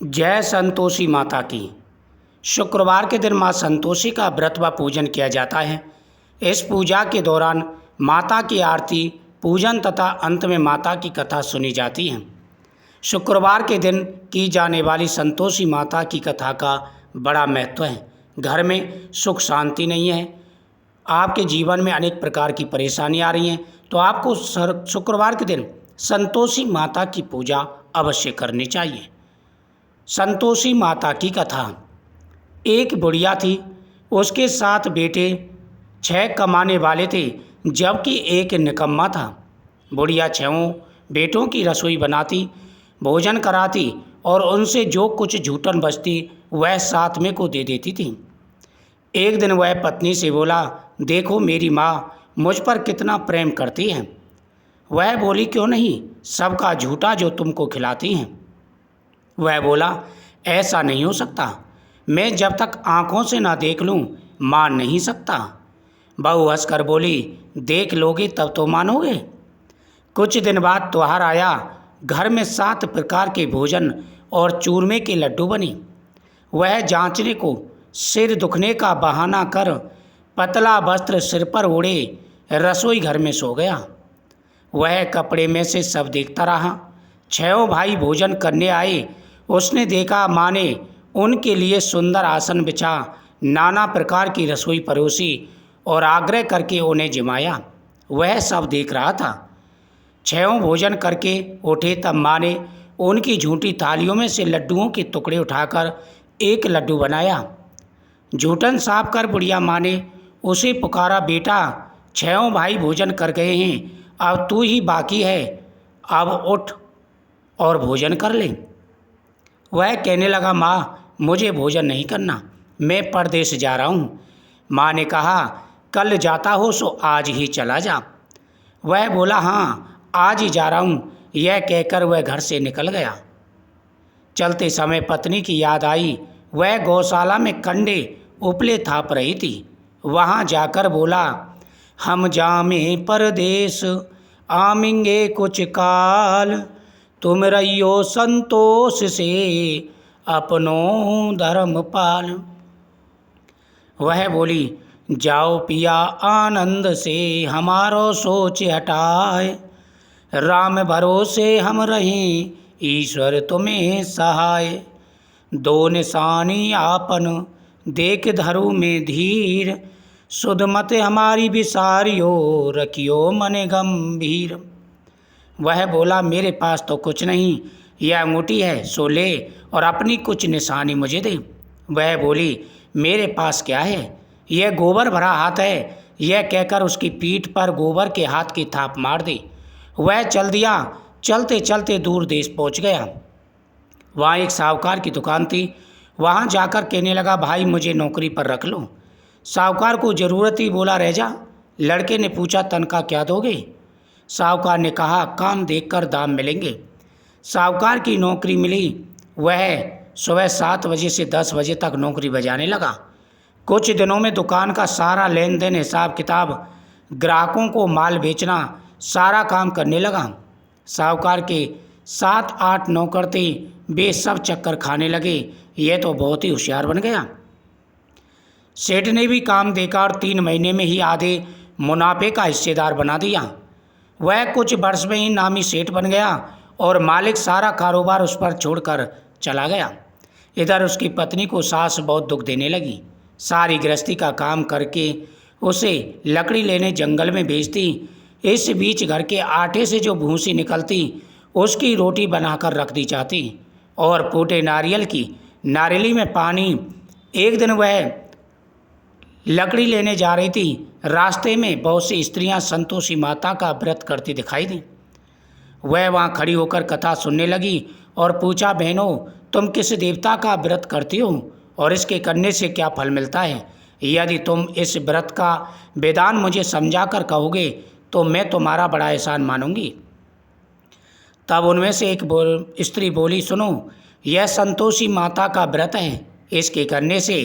जय संतोषी माता की। शुक्रवार के दिन माँ संतोषी का व्रत व पूजन किया जाता है। इस पूजा के दौरान माता की आरती, पूजन तथा अंत में माता की कथा सुनी जाती है। शुक्रवार के दिन की जाने वाली संतोषी माता की कथा का बड़ा महत्व है। घर में सुख शांति नहीं है, आपके जीवन में अनेक प्रकार की परेशानी आ रही हैं, तो आपको शुक्रवार के दिन संतोषी माता की पूजा अवश्य करनी चाहिए। संतोषी माता की कथा। एक बुढ़िया थी, उसके 7 बेटे 6 कमाने वाले थे, जबकि एक निकम्मा था। बुढ़िया 6 बेटों की रसोई बनाती, भोजन कराती और उनसे जो कुछ झूठन बचती वह 7 में को दे देती थी। एक दिन वह पत्नी से बोला, देखो मेरी माँ मुझ पर कितना प्रेम करती है। वह बोली, क्यों नहीं, सबका झूठा जो तुमको खिलाती हैं। वह बोला, ऐसा नहीं हो सकता, मैं जब तक आंखों से ना देख लूं मान नहीं सकता। बहू हंसकर बोली, देख लोगे तब तो मानोगे। कुछ दिन बाद त्योहार आया। घर में 7 प्रकार के भोजन और चूरमे के लड्डू बने। वह जांचने को सिर दुखने का बहाना कर पतला वस्त्र सिर पर ओढ़े रसोई घर में सो गया। वह कपड़े में से सब देखता रहा। 6 भाई भोजन करने आए। उसने देखा माँ ने उनके लिए सुंदर आसन बिछा, नाना प्रकार की रसोई परोसी और आग्रह करके उन्हें जिमाया। वह सब देख रहा था। 6 भोजन करके उठे तब माँ ने उनकी झूठी थालियों में से लड्डुओं के टुकड़े उठाकर एक लड्डू बनाया। झूठन साफ कर बुढ़िया माँ ने उसे पुकारा, बेटा 6 भाई भोजन कर गए हैं, अब तू ही बाकी है, अब उठ और भोजन कर ले। वह कहने लगा, माँ मुझे भोजन नहीं करना, मैं परदेश जा रहा हूँ। माँ ने कहा, कल जाता हो सो आज ही चला जा। वह बोला, हाँ आज ही जा रहा हूँ। यह कहकर वह घर से निकल गया। चलते समय पत्नी की याद आई। वह गौशाला में कंडे उपले थाप रही थी। वहाँ जाकर बोला, हम जामे परदेश आमिंगे कुछ काल, तुम रहियो संतोष से अपनो धर्म पाल। वह बोली, जाओ पिया आनंद से हमारो सोच हटाए, राम भरोसे हम रहें ईश्वर तुम्हें सहाय। 2 निशानी आपन देख धरु में धीर, सुध मत हमारी विसारियो रखियो मन गंभीर। वह बोला, मेरे पास तो कुछ नहीं, यह अंगूठी है सो ले और अपनी कुछ निशानी मुझे दे। वह बोली, मेरे पास क्या है, यह गोबर भरा हाथ है। यह कहकर उसकी पीठ पर गोबर के हाथ की थाप मार दी। वह चल दिया। चलते चलते दूर देश पहुंच गया। वहाँ एक साहूकार की दुकान थी। वहाँ जाकर कहने लगा, भाई मुझे नौकरी पर रख लो। साहूकार को ज़रूरत ही, बोला रह जा। लड़के ने पूछा, तनख्वाह क्या दोगे। साहूकार ने कहा, काम देखकर दाम मिलेंगे। साहूकार की नौकरी मिली। वह सुबह 7 बजे से 10 बजे तक नौकरी बजाने लगा। कुछ दिनों में दुकान का सारा लेन देन, हिसाब किताब, ग्राहकों को माल बेचना, सारा काम करने लगा। साहूकार के 7-8 नौकर थे, वे सब चक्कर खाने लगे। यह तो बहुत ही होशियार बन गया। सेठ ने भी काम देखा और 3 महीने में ही आधे मुनाफे का हिस्सेदार बना दिया। वह कुछ वर्ष में ही नामी सेठ बन गया और मालिक सारा कारोबार उस पर छोड़कर चला गया। इधर उसकी पत्नी को सास बहुत दुख देने लगी। सारी गृहस्थी का काम करके उसे लकड़ी लेने जंगल में भेजती। इस बीच घर के आटे से जो भूसी निकलती उसकी रोटी बनाकर रख दी जाती और फूटे नारियल की नारियली में पानी। एक दिन वह लकड़ी लेने जा रही थी। रास्ते में बहुत सी स्त्रियां संतोषी माता का व्रत करती दिखाई दी। वह वहां खड़ी होकर कथा सुनने लगी और पूछा, बहनों तुम किस देवता का व्रत करती हो और इसके करने से क्या फल मिलता है। यदि तुम इस व्रत का विधान मुझे समझा कर कहोगे तो मैं तुम्हारा बड़ा एहसान मानूंगी। तब उनमें से एक स्त्री बोली, सुनो, यह संतोषी माता का व्रत है। इसके करने से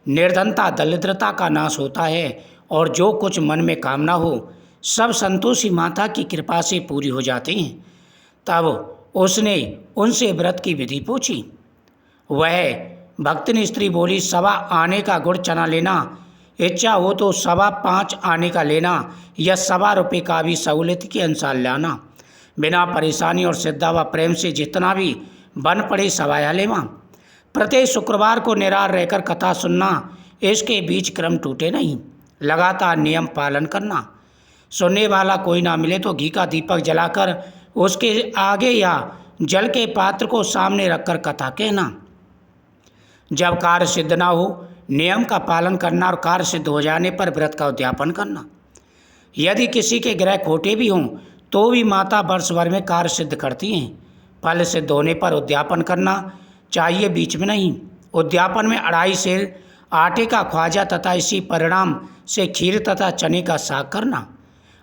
निर्धनता दरिद्रता का नाश होता है और जो कुछ मन में कामना हो सब संतोषी माता की कृपा से पूरी हो जाती हैं। तब उसने उनसे व्रत की विधि पूछी। वह भक्तिन स्त्री बोली, 1.25 आने का गुड़ चना लेना, इच्छा हो तो 5.25 आने का लेना, या 1.25 रुपये का भी सहूलियत के अनुसार लाना। बिना परेशानी और श्रद्धा व प्रेम से जितना भी बन पड़े सवाया लेवा। प्रत्येक शुक्रवार को निरार रहकर कथा सुनना, इसके बीच क्रम टूटे नहीं। लगातार नियम पालन करना। सुनने वाला कोई ना मिले तो घी का दीपक जलाकर उसके आगे या जल के पात्र को सामने रखकर कथा कहना। जब कार्य सिद्ध ना हो, नियम का पालन करना और कार्य सिद्ध हो जाने पर व्रत का उद्यापन करना। यदि किसी के ग्रह खोटे भी हों तो भी माता वर्ष भर में कार्य सिद्ध करती हैं। फल सिद्ध होने पर उद्यापन करना चाहिए, बीच में नहीं। उद्यापन में 2.5 सेर आटे का ख्वाजा तथा इसी परिणाम से खीर तथा चने का साग करना।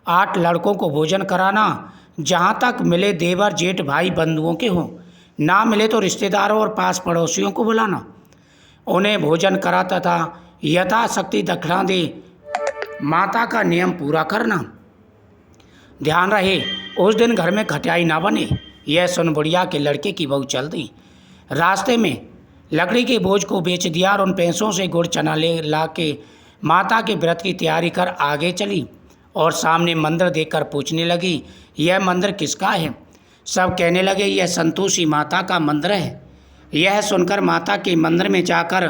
8 लड़कों को भोजन कराना, जहाँ तक मिले देवर जेठ भाई बंधुओं के हों, ना मिले तो रिश्तेदारों और पास पड़ोसियों को बुलाना। उन्हें भोजन करा तथा यथाशक्ति दक्षिणा दे माता का नियम पूरा करना। ध्यान रहे उस दिन घर में खटियाई ना बने। यह सुन बुढ़िया के लड़के की बहू चल दी। रास्ते में लकड़ी के बोझ को बेच दिया और उन पैसों से गुड़ चना ले ला के माता के व्रत की तैयारी कर आगे चली और सामने मंदिर देखकर पूछने लगी, यह मंदिर किसका है? सब कहने लगे, यह संतोषी माता का मंदिर है। यह सुनकर माता के मंदिर में जाकर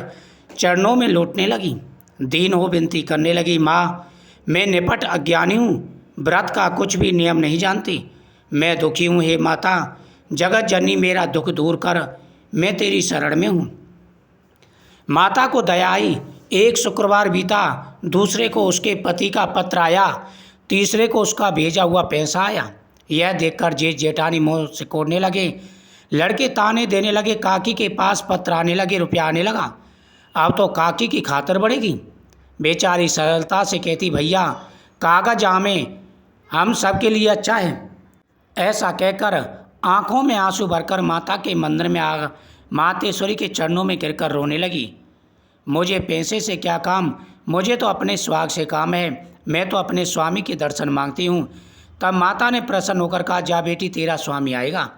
चरणों में लौटने लगी। दीन हो विनती करने लगी, माँ मैं निपट अज्ञानी हूँ, व्रत का कुछ भी नियम नहीं जानती, मैं दुखी हूँ। हे माता जगत जननी मेरा दुख दूर कर, मैं तेरी शरण में हूँ। माता को दया आई। एक शुक्रवार बीता, दूसरे को उसके पति का पत्र आया, तीसरे को उसका भेजा हुआ पैसा आया। यह देखकर जेठ जेठानी मुँह सिकोड़ने लगे। लड़के ताने देने लगे। काकी के पास पत्र आने लगे, रुपया आने लगा। अब तो काकी की खातर बढ़ेगी। बेचारी सरलता से कहती, भैया कागज आमे हम सबके लिए अच्छा है। ऐसा कहकर आंखों में आंसू भरकर माता के मंदिर में आ मातेश्वरी के चरणों में गिरकर रोने लगी। मुझे पैसे से क्या काम, मुझे तो अपने स्वाग से काम है, मैं तो अपने स्वामी के दर्शन मांगती हूँ। तब माता ने प्रसन्न होकर कहा, जा बेटी तेरा स्वामी आएगा।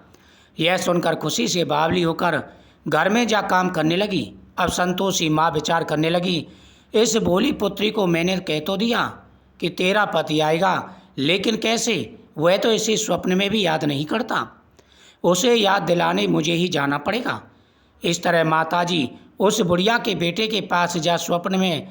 यह सुनकर खुशी से बावली होकर घर में जा काम करने लगी। अब संतोषी माँ विचार करने लगी, इस भोली पुत्री को मैंने कह तो दिया कि तेरा पति आएगा, लेकिन कैसे? वह तो इसे स्वप्न में भी याद नहीं करता, उसे याद दिलाने मुझे ही जाना पड़ेगा। इस तरह माताजी उस बुढ़िया के बेटे के पास जा स्वप्न में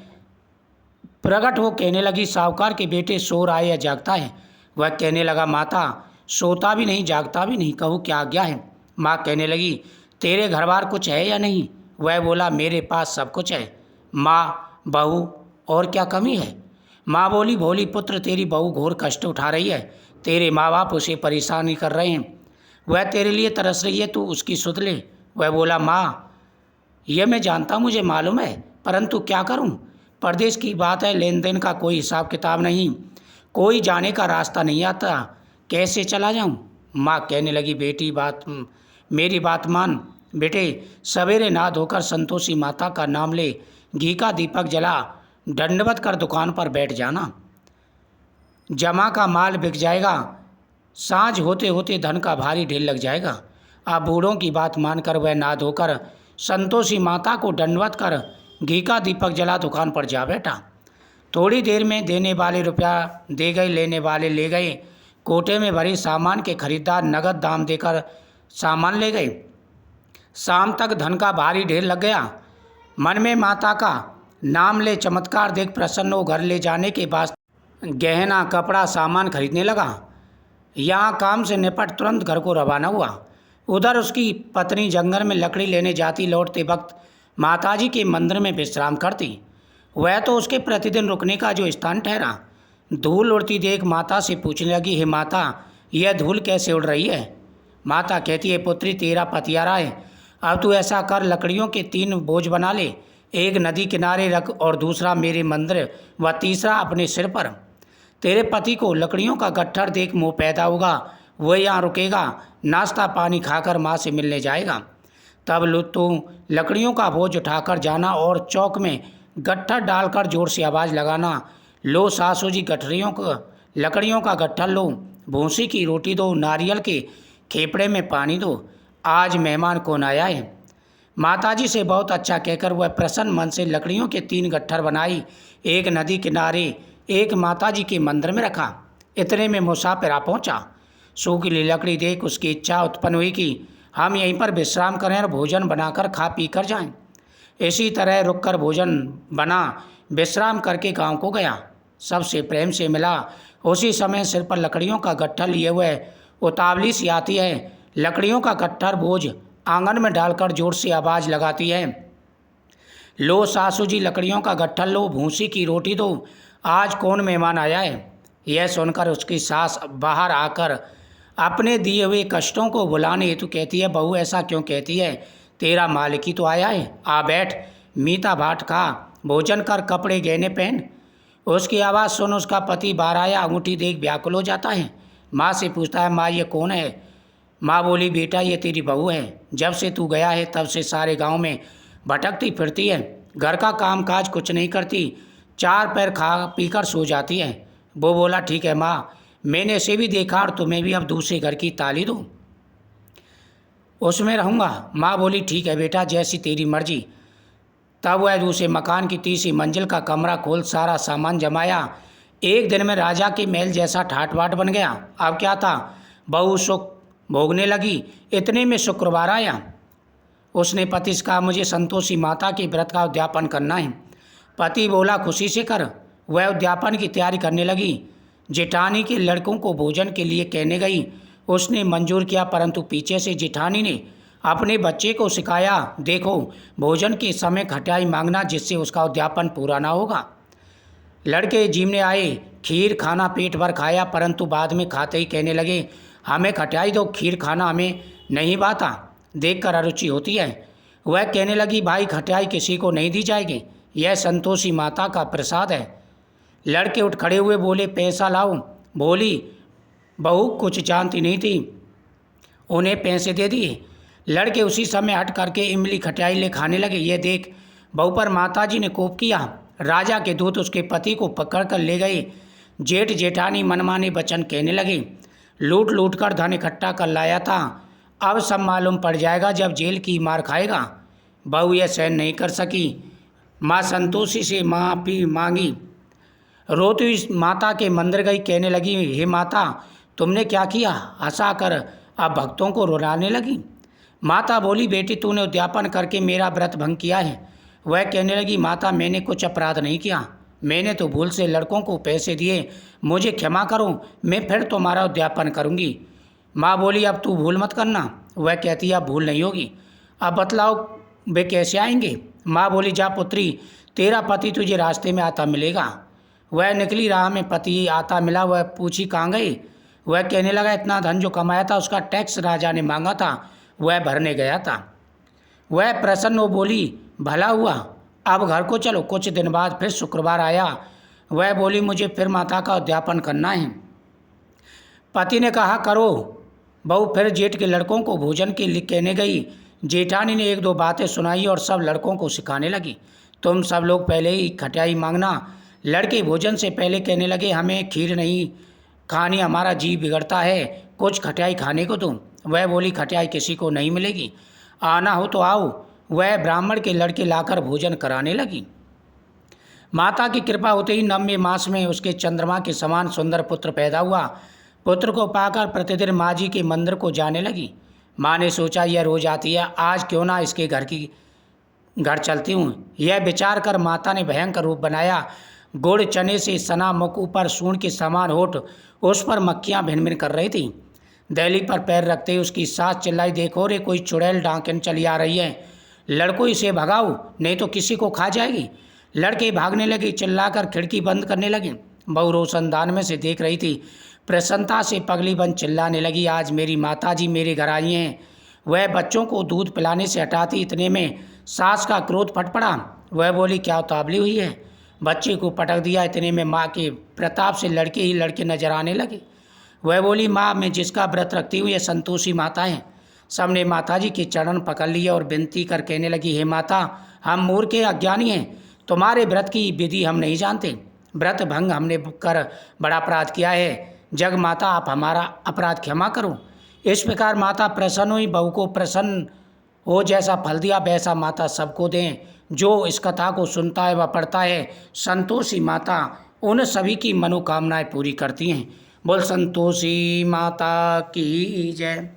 प्रकट हो कहने लगी, साहूकार के बेटे सो रहा है या जागता है? वह कहने लगा, माता सोता भी नहीं जागता भी नहीं, कहूँ क्या आज्ञा है? माँ कहने लगी, तेरे घर बार कुछ है या नहीं? वह बोला, मेरे पास सब कुछ है माँ, बहू और क्या कमी है? माँ बोली, भोली पुत्र तेरी बहू घोर कष्ट उठा रही है, तेरे माँ बाप उसे परेशानी कर रहे हैं, वह तेरे लिए तरस रही है, तू उसकी सुध ले। वह बोला, माँ यह मैं जानता, मुझे मालूम है, परंतु क्या करूं? परदेश की बात है, लेन देन का कोई हिसाब किताब नहीं, कोई जाने का रास्ता नहीं आता, कैसे चला जाऊं? माँ कहने लगी, बेटी मेरी बात मान। बेटे सवेरे नहा धोकर संतोषी माता का नाम ले, घी का दीपक जला, दंडवत कर दुकान पर बैठ जाना। जमा का माल बिक जाएगा, सांझ होते होते धन का भारी ढेर लग जाएगा। अब बूढ़ों की बात मानकर वह नहा धोकर संतोषी माता को दंडवत कर घी का दीपक जला दुकान पर जा बैठा। थोड़ी देर में देने वाले रुपया दे गए, लेने वाले ले गए। कोटे में भरे सामान के खरीदार नगद दाम देकर सामान ले गए। शाम तक धन का भारी ढेर लग गया। मन में माता का नाम ले चमत्कार देख प्रसन्न हो घर ले जाने के बाद गहना कपड़ा सामान खरीदने लगा। यहाँ काम से निपट तुरंत घर को रवाना हुआ। उधर उसकी पत्नी जंगल में लकड़ी लेने जाती, लौटते वक्त माताजी के मंदिर में विश्राम करती। वह तो उसके प्रतिदिन रुकने का जो स्थान ठहरा। धूल उड़ती देख माता से पूछने लगी, हे माता यह धूल कैसे उड़ रही है? माता कहती है, पुत्री तेरा पति आ रहा है, अब तू ऐसा कर, लकड़ियों के 3 बोझ बना ले, एक नदी किनारे रख और दूसरा मेरे मंदिर व तीसरा अपने सिर पर। तेरे पति को लकड़ियों का गट्ठर देख मोह पैदा होगा, वह यहाँ रुकेगा, नाश्ता पानी खाकर माँ से मिलने जाएगा। तब तू लकड़ियों का बोझ उठाकर जाना और चौक में गट्ठर डालकर जोर से आवाज़ लगाना, लो सासू जी लकड़ियों का गट्ठर लो, भूसी की रोटी दो, नारियल के खेपड़े में पानी दो, आज मेहमान कौन आया है? माताजी से बहुत अच्छा कहकर वह प्रसन्न मन से लकड़ियों के 3 गट्ठर बनाई, एक नदी किनारे एक माताजी के मंदिर में रखा। इतने में मुसाफिर आ पहुँचा। सूखी लकड़ी देख उसकी इच्छा उत्पन्न हुई कि हम यहीं पर विश्राम करें और भोजन बनाकर खा पी कर जाएं। इसी तरह रुककर भोजन बना विश्राम करके गांव को गया। सबसे प्रेम से मिला। उसी समय सिर पर लकड़ियों का गट्ठर लिए हुए उतावली सी आती है। लकड़ियों का गट्ठर बोझ आंगन में डालकर जोर से आवाज़ लगाती है, लो सासू जी लकड़ियों का गट्ठर लो, भूसी की रोटी दो, आज कौन मेहमान आया है। यह सुनकर उसकी सास बाहर आकर अपने दिए हुए कष्टों को भुलाने हेतु कहती है, बहू ऐसा क्यों कहती है, तेरा मालिक ही तो आया है, आ बैठ, मीठा भात खा, भोजन कर, कपड़े गहने पहन। उसकी आवाज़ सुन उसका पति बाहर आया। अंगूठी देख व्याकुल हो जाता है। माँ से पूछता है, माँ ये कौन है। माँ बोली, बेटा ये तेरी बहू है। जब से तू गया है तब से सारे गांव में भटकती फिरती है, घर का काम काज कुछ नहीं करती, 4 पैर खा पी कर सो जाती है। वो बोला, ठीक है माँ, मैंने इसे भी देखा और तुम्हें भी अब दूसरे घर की ताली दूँ, उसमें रहूँगा। माँ बोली, ठीक है बेटा, जैसी तेरी मर्जी। तब वह दूसरे मकान की 3री मंजिल का कमरा खोल सारा सामान जमाया। एक दिन में राजा के महल जैसा ठाट बाट बन गया। अब क्या था, बहू सुख भोगने लगी। इतने में शुक्रवार आया। उसने पति से कहा, मुझे संतोषी माता के व्रत का उद्यापन करना है। पति बोला, खुशी से कर। वह उद्यापन की तैयारी करने लगी। जेठानी के लड़कों को भोजन के लिए कहने गई। उसने मंजूर किया, परंतु पीछे से जेठानी ने अपने बच्चे को सिखाया, देखो भोजन के समय खटाई मांगना, जिससे उसका उद्यापन पूरा ना होगा। लड़के जीमने आए, खीर खाना पेट भर खाया, परंतु बाद में खाते ही कहने लगे, हमें खटाई दो, खीर खाना हमें नहीं भाता, देखकर अरुचि होती है। वह कहने लगी, भाई खटाई किसी को नहीं दी जाएगी, यह संतोषी माता का प्रसाद है। लड़के उठ खड़े हुए बोले, पैसा लाओ। बोली बहू कुछ जानती नहीं थी, उन्हें पैसे दे दिए। लड़के उसी समय हट करके इमली खटाई ले खाने लगे। ये देख बहू पर माताजी ने कोप किया। राजा के दूत उसके पति को पकड़ कर ले गए। जेठ जेठानी मनमाने वचन कहने लगे, लूट लूट कर धन इकट्ठा कर लाया था, अब सब मालूम पड़ जाएगा जब जेल की मार खाएगा। बहू यह सहन नहीं कर सकी। माँ संतोषी से माफ़ी मांगी। रोती हुई माता के मंदिर गई, कहने लगी, हे माता तुमने क्या किया। हंसा कर अब भक्तों को रुलाने लगी। माता बोली, बेटी तूने उद्यापन करके मेरा व्रत भंग किया है। वह कहने लगी, माता मैंने कुछ अपराध नहीं किया, मैंने तो भूल से लड़कों को पैसे दिए, मुझे क्षमा करो, मैं फिर तुम्हारा उद्यापन करूंगी। माँ बोली, अब तू भूल मत करना। वह कहती है, अब भूल नहीं होगी। अब बतलाओ वे कैसे आएंगे। माँ बोली, जा पुत्री, तेरा पति तुझे रास्ते में आता मिलेगा। वह निकली, राह में पति आता मिला। वह पूछी, कहाँ गए। वह कहने लगा, इतना धन जो कमाया था उसका टैक्स राजा ने मांगा था, वह भरने गया था। वह प्रसन्न हो बोली, भला हुआ, अब घर को चलो। कुछ दिन बाद फिर शुक्रवार आया। वह बोली, मुझे फिर माता का उद्यापन करना है। पति ने कहा, करो। बहू फिर जेठ के लड़कों को भोजन के लिए कहने गई। जेठानी ने 1-2 बातें सुनाई और सब लड़कों को सिखाने लगी, तुम सब लोग पहले ही खटाई मांगना। लड़के भोजन से पहले कहने लगे, हमें खीर नहीं खानी, हमारा जी बिगड़ता है, कुछ खटाई खाने को तुम। वह बोली, खटाई किसी को नहीं मिलेगी, आना हो तो आओ। वह ब्राह्मण के लड़के लाकर भोजन कराने लगी। माता की कृपा होते ही 9वें मास में उसके चंद्रमा के समान सुंदर पुत्र पैदा हुआ। पुत्र को पाकर प्रतिदिन माँ जी के मंदिर को जाने लगी। माँ ने सोचा, यह रोज आती है, आज क्यों ना इसके घर चलती हूँ। यह विचार कर माता ने भयंकर रूप बनाया। गुड़ चने से सना मुख, ऊपर सूंड के समान होठ, उस पर मक्खियाँ भिन भिन कर रही थी। दहली पर पैर रखते ही उसकी सास चिल्लाई, देखो रे कोई चुड़ैल डाकन चली आ रही है, लड़कों इसे भगाओ नहीं तो किसी को खा जाएगी। लड़के भागने लगे, चिल्लाकर खिड़की बंद करने लगे। बहू रोशनदान में से देख रही थी। प्रसन्नता से पगली बन चिल्लाने लगी, आज मेरी माताजी मेरे घर आई हैं। वह बच्चों को दूध पिलाने से हटाती, इतने में सास का क्रोध फट पड़ा। वह बोली, क्या उतावली हुई है। बच्चे को पटक दिया। इतने में माँ के प्रताप से लड़के ही लड़के नजर आने लगे। वह बोली, माँ मैं जिसका व्रत रखती हूँ ये संतोषी माता है। सबने माताजी के चरण पकड़ लिए और विनती कर कहने लगी, हे माता हम मूर्ख अज्ञानी हैं, तुम्हारे व्रत की विधि हम नहीं जानते, व्रत भंग हमने कर बड़ा अपराध किया है, जग माता आप हमारा अपराध क्षमा करो। इस प्रकार माता प्रसन्न हुई। बहू को प्रसन्न हो जैसा फल दिया वैसा माता सबको दें। जो इस कथा को सुनता है व पढ़ता है, संतोषी माता उन सभी की मनोकामनाएं पूरी करती हैं। बोल संतोषी माता की जय।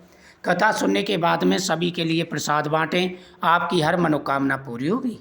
कथा सुनने के बाद में सभी के लिए प्रसाद बांटें, आपकी हर मनोकामना पूरी होगी।